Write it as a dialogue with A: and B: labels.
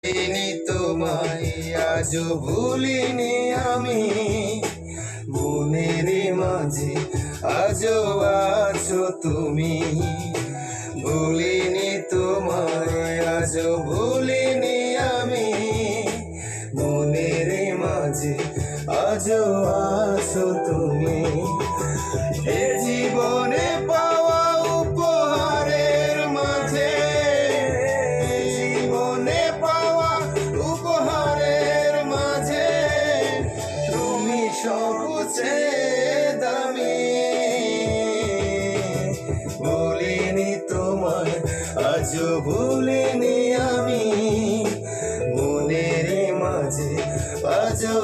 A: ভুলিনি তোমায় আজও ভুলিনি আমি, মনের মাঝে আজও আছো তুমি। ভুলিনি তোমায় আজও ভুলিনি আমি, মনের মাঝে আজও আছো তুমি। এ জীবনে পাওয়া উপহারের মাঝে, জীবনে পাওয়া উপহারের মাঝে তুমি সবচেয়ে দামি। ভুলিনি তোমায় আজও ভুলিনি আমি, মনের মাঝে আজও